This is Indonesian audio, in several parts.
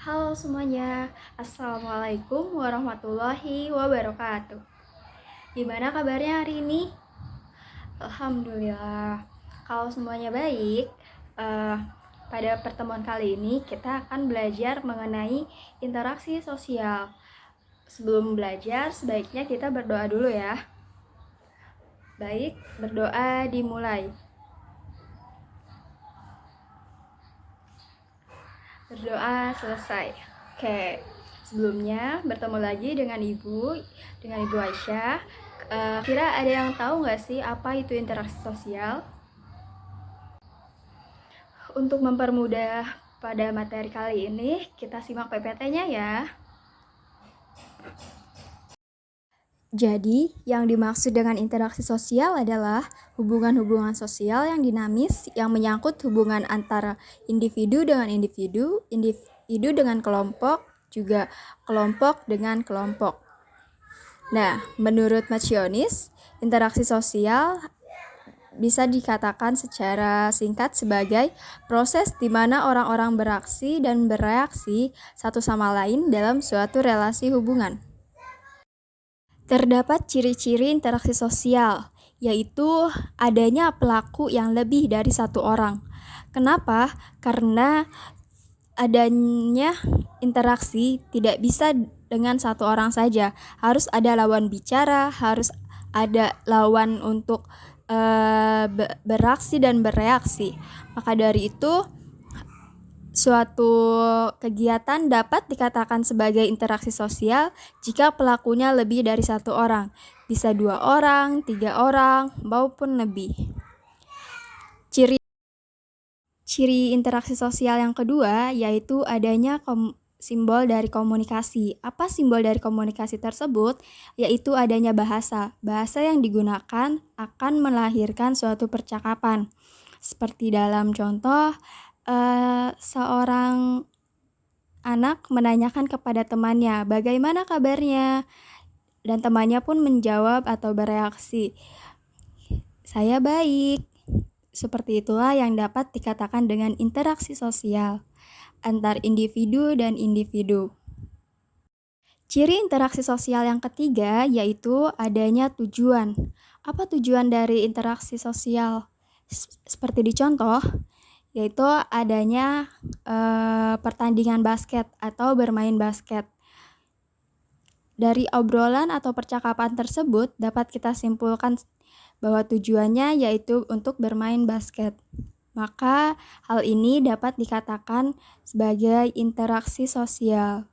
Halo semuanya, Assalamualaikum warahmatullahi wabarakatuh. Gimana kabarnya hari ini? Alhamdulillah. Kalau semuanya baik, pada pertemuan kali ini kita akan belajar mengenai interaksi sosial. Sebelum belajar, sebaiknya kita berdoa dulu ya. Baik, berdoa dimulai. Berdoa selesai. Oke, sebelumnya bertemu lagi dengan Ibu Aisyah. Kira ada yang tahu nggak sih apa itu interaksi sosial? Untuk mempermudah pada materi kali ini, kita simak PPT-nya ya. Jadi, yang dimaksud dengan interaksi sosial adalah hubungan-hubungan sosial yang dinamis yang menyangkut hubungan antara individu dengan individu, individu dengan kelompok, juga kelompok dengan kelompok. Nah, menurut Macionis, interaksi sosial bisa dikatakan secara singkat sebagai proses di mana orang-orang beraksi dan bereaksi satu sama lain dalam suatu relasi hubungan. Terdapat ciri-ciri interaksi sosial, yaitu adanya pelaku yang lebih dari satu orang. Kenapa? Karena adanya interaksi tidak bisa dengan satu orang saja. Harus ada lawan bicara, harus ada lawan untuk beraksi dan bereaksi. Maka dari itu, suatu kegiatan dapat dikatakan sebagai interaksi sosial jika pelakunya lebih dari satu orang, bisa 2 orang, 3 orang, maupun lebih. Ciri interaksi sosial yang kedua yaitu adanya simbol dari komunikasi. Apa simbol dari komunikasi tersebut? Yaitu adanya bahasa. Bahasa yang digunakan akan melahirkan suatu percakapan. Seperti dalam contoh, seorang anak menanyakan kepada temannya, "Bagaimana kabarnya?" Dan temannya pun menjawab atau bereaksi, "Saya baik." Seperti itulah yang dapat dikatakan dengan interaksi sosial antar individu dan individu. Ciri interaksi sosial yang ketiga yaitu adanya tujuan. Apa tujuan dari interaksi sosial? Seperti dicontoh, yaitu adanya pertandingan basket atau bermain basket. Dari obrolan atau percakapan tersebut dapat kita simpulkan bahwa tujuannya yaitu untuk bermain basket. Maka hal ini dapat dikatakan sebagai interaksi sosial.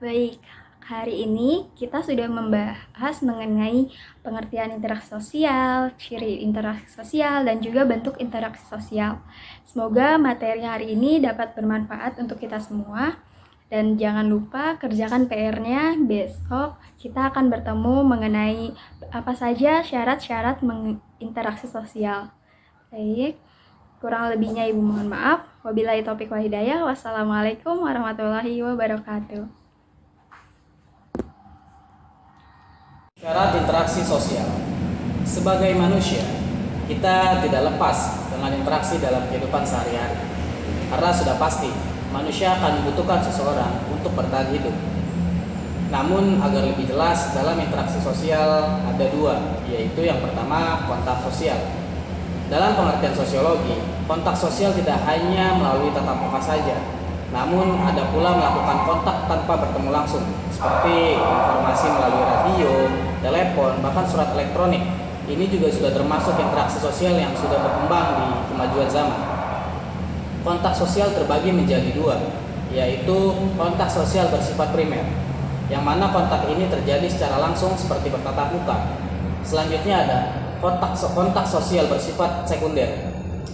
Baik, hari ini kita sudah membahas mengenai pengertian interaksi sosial, ciri interaksi sosial, dan juga bentuk interaksi sosial. Semoga materi hari ini dapat bermanfaat untuk kita semua. Dan jangan lupa kerjakan PR-nya. Besok kita akan bertemu mengenai apa saja syarat-syarat interaksi sosial. Baik, kurang lebihnya Ibu mohon maaf. Wabillahi taufiq wal hidayah. Wassalamualaikum warahmatullahi wabarakatuh. Syarat interaksi sosial. Sebagai manusia, kita tidak lepas dengan interaksi dalam kehidupan sehari-hari. Karena sudah pasti, manusia akan membutuhkan seseorang untuk bertahan hidup. Namun, agar lebih jelas, dalam interaksi sosial ada dua, yaitu yang pertama, kontak sosial. Dalam pengertian sosiologi, kontak sosial tidak hanya melalui tatap muka saja, namun ada pula melakukan kontak tanpa bertemu langsung, seperti informasi melalui radio, telepon, bahkan surat elektronik. Ini juga sudah termasuk interaksi sosial yang sudah berkembang di kemajuan zaman. Kontak sosial terbagi menjadi dua, yaitu kontak sosial bersifat primer, yang mana kontak ini terjadi secara langsung seperti bertatap muka. Selanjutnya ada kontak sosial bersifat sekunder.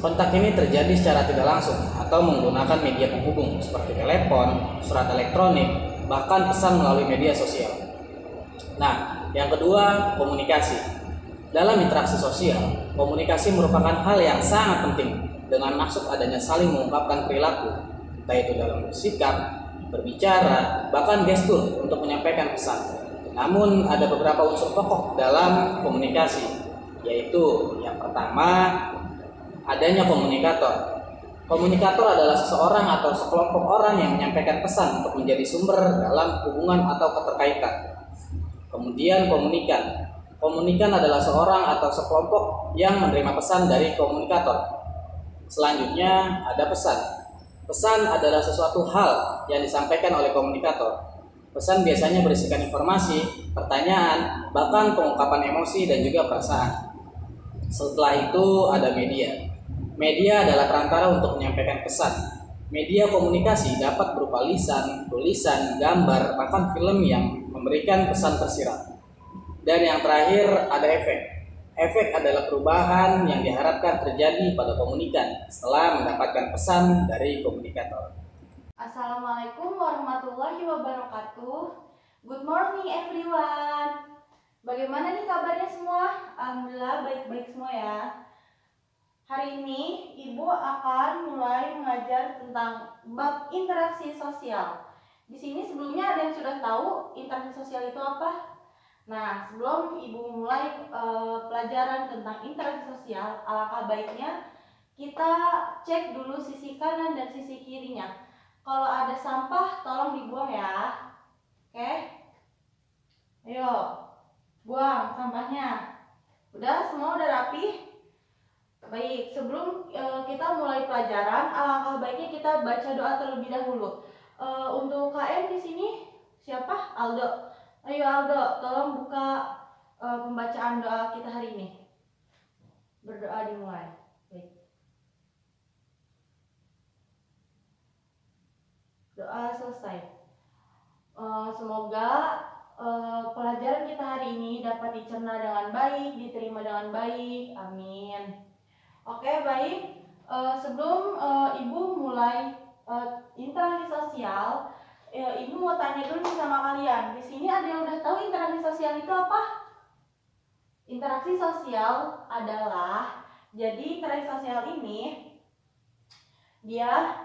Kontak ini terjadi secara tidak langsung atau menggunakan media penghubung seperti telepon, surat elektronik, bahkan pesan melalui media sosial. Nah, yang kedua, komunikasi. Dalam interaksi sosial, komunikasi merupakan hal yang sangat penting dengan maksud adanya saling mengungkapkan perilaku, entah itu dalam bersikap, berbicara, bahkan gestur untuk menyampaikan pesan. Namun ada beberapa unsur pokok dalam komunikasi, yaitu yang pertama, adanya komunikator. Komunikator adalah seseorang atau sekelompok orang yang menyampaikan pesan untuk menjadi sumber dalam hubungan atau keterkaitan. Kemudian komunikan. Komunikan adalah seorang atau sekelompok yang menerima pesan dari komunikator. Selanjutnya ada pesan. Pesan adalah sesuatu hal yang disampaikan oleh komunikator. Pesan biasanya berisikan informasi, pertanyaan, bahkan pengungkapan emosi dan juga perasaan. Setelah itu ada media. Media adalah perantara untuk menyampaikan pesan. Media komunikasi dapat berupa lisan, tulisan, gambar, bahkan film yang memberikan pesan tersirat. Dan yang terakhir ada efek. Efek adalah perubahan yang diharapkan terjadi pada komunikan setelah mendapatkan pesan dari komunikator. Assalamualaikum warahmatullahi wabarakatuh. Good morning everyone. Bagaimana nih kabarnya semua? Alhamdulillah baik-baik semua ya. Hari ini Ibu akan mulai mengajar tentang bab interaksi sosial. Di sini sebelumnya ada yang sudah tahu interaksi sosial itu apa? Nah, sebelum Ibu mulai pelajaran tentang interaksi sosial, alangkah baiknya kita cek dulu sisi kanan dan sisi kirinya. Kalau ada sampah tolong dibuang ya. Oke? Ayo, buang sampahnya. Udah, semua udah rapi? Baik, sebelum kita mulai pelajaran, alangkah baiknya kita baca doa terlebih dahulu. Untuk KM di sini siapa? Aldo. Ayo Aldo, tolong buka pembacaan doa kita hari ini. Berdoa dimulai. Baik. Doa selesai. Semoga pelajaran kita hari ini dapat dicerna dengan baik, diterima dengan baik. Amin. Oke, baik. Sebelum Ibu mulai interaksi sosial, Ibu mau tanya dulu nih sama kalian. Di sini ada yang udah tahu interaksi sosial itu apa? Interaksi sosial adalah, jadi interaksi sosial ini dia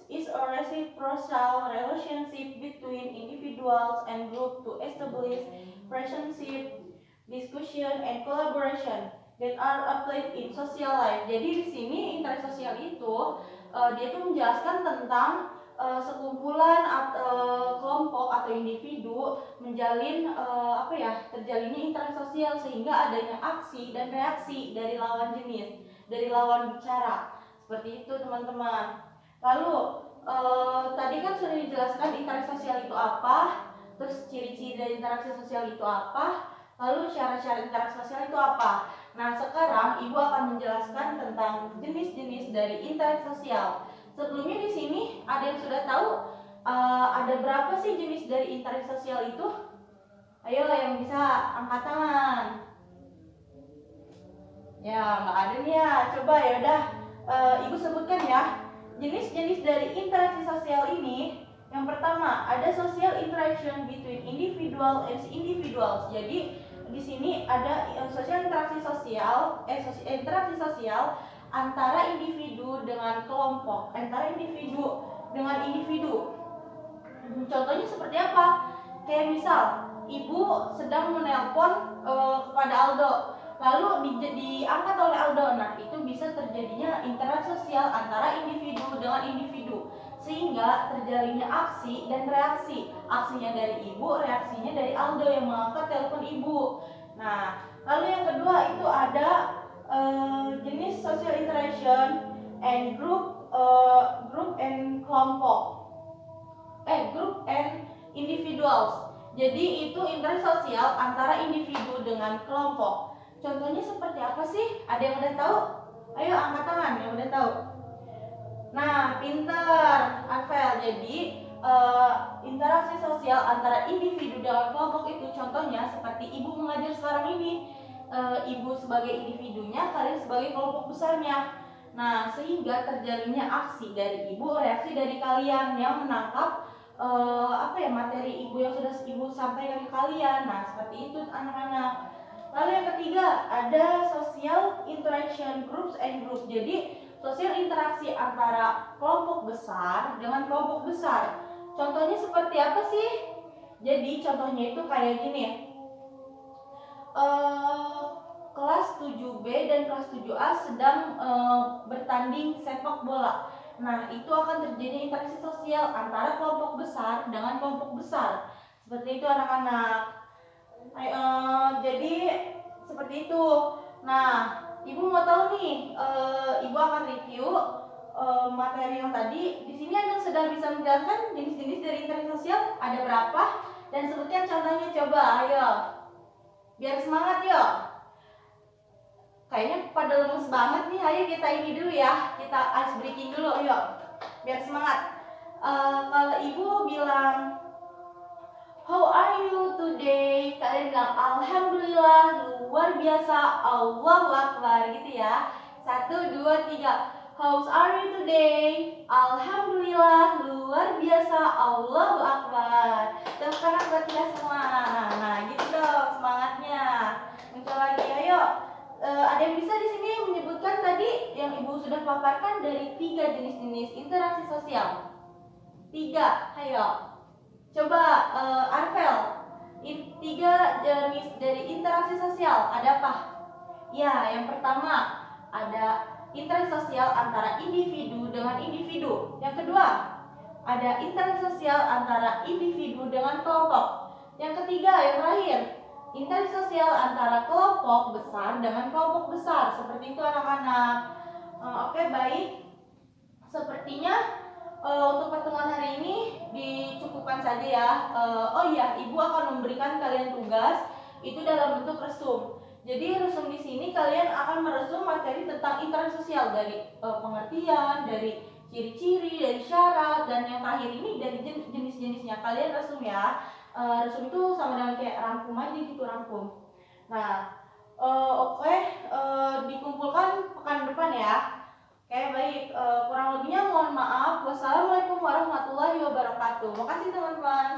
is a reciprocal relationship between individuals and group to establish friendship, discussion, and collaboration that are applied in social life. Jadi di sini interaksi sosial itu dia tuh menjelaskan tentang sekumpulan atau kelompok atau individu menjalin terjalinnya interaksi sosial sehingga adanya aksi dan reaksi dari lawan jenis, dari lawan bicara. Seperti itu teman-teman. Lalu tadi kan sudah dijelaskan interaksi sosial itu apa, terus ciri-ciri dari interaksi sosial itu apa, lalu syarat-syarat interaksi sosial itu apa. Nah, sekarang Ibu akan menjelaskan tentang jenis-jenis dari interaksi sosial. Sebelumnya di sini ada yang sudah tahu ada berapa sih jenis dari interaksi sosial itu? Ayo yang bisa angkat tangan. Ya, nggak ada nih ya. Coba ya udah Ibu sebutkan ya. Jenis-jenis dari interaksi sosial ini, yang pertama ada social interaction between individual and individuals. Jadi di sini ada sosial interaksi sosial, interaksi sosial antara individu dengan kelompok, antara individu dengan individu. Contohnya seperti apa? Kayak misal, Ibu sedang menelpon kepada Aldo, lalu diangkat oleh Aldo. Nah, itu bisa terjadinya interaksi sosial antara individu dengan individu, sehingga terjalinnya aksi dan reaksi. Aksinya dari Ibu, reaksinya dari Aldo yang mengangkat telepon Ibu. Nah, lalu yang kedua itu ada jenis social interaction and group and kelompok. Group and individuals. Jadi itu interaksi sosial antara individu dengan kelompok. Contohnya seperti apa sih? Ada yang udah tahu? Ayo angkat tangan yang udah tahu. Nah, pinter Arvel. Jadi interaksi sosial antara individu dengan kelompok itu contohnya seperti Ibu mengajar sekarang ini. Ibu sebagai individunya, kalian sebagai kelompok besarnya. Nah, sehingga terjalinnya aksi dari Ibu, reaksi dari kalian yang menangkap materi Ibu yang sudah Ibu sampaikan ke kalian. Nah, seperti itu anak-anak. Lalu yang ketiga ada social interaction groups and group. Jadi sosial interaksi antara kelompok besar dengan kelompok besar. Contohnya seperti apa sih? Jadi contohnya itu kayak gini. Kelas 7B dan kelas 7A sedang bertanding bertanding sepak bola. Nah, itu akan terjadi interaksi sosial antara kelompok besar dengan kelompok besar. Seperti itu anak-anak. Jadi seperti itu. Nah, ibu mau tahu nih, ibu akan review materi yang tadi. Di sini Anda sudah bisa menjelaskan jenis-jenis dari interaksi sosial ada berapa dan sebutkan contohnya, coba, ayo. Biar semangat yuk. Kayaknya pada lemes banget nih, ayo kita ini dulu ya. Kita ice breaking dulu, yuk. Biar semangat. Kalau ibu bilang how are you today? Kalian bilang alhamdulillah, luar biasa, Allahu Akbar gitu ya. 1, 2, 3. How are you today? Alhamdulillah, luar biasa, Allahu Akbar. Tepuk tangan buat kita semua. Nah, gitu dong semangatnya. Muncul lagi, ayo. Ada yang bisa di sini menyebutkan tadi yang ibu sudah paparkan dari 3 jenis-jenis interaksi sosial? 3, ayo. Coba Arvel, 3 jenis dari interaksi sosial ada apa? Ya, yang pertama ada interaksi sosial antara individu dengan individu. Yang kedua, ada interaksi sosial antara individu dengan kelompok. Yang ketiga, yang terakhir, interaksi sosial antara kelompok besar dengan kelompok besar. Seperti itu anak-anak. Oke, baik. Sepertinya untuk pertemuan hari ini dicukupkan saja ya. Oh iya, ibu akan memberikan kalian tugas itu dalam bentuk resum. Jadi resum di sini kalian akan meresum materi tentang interaksi sosial dari pengertian, dari ciri-ciri, dari syarat, dan yang terakhir ini dari jenis-jenisnya. Kalian resum ya. Resum itu sama dengan kayak rangkum aja gitu, rangkum. Nah, oke, dikumpulkan pekan depan ya. Oke, baik. Kurang lebihnya mohon maaf. Wassalamualaikum warahmatullahi wabarakatuh. Makasih teman-teman.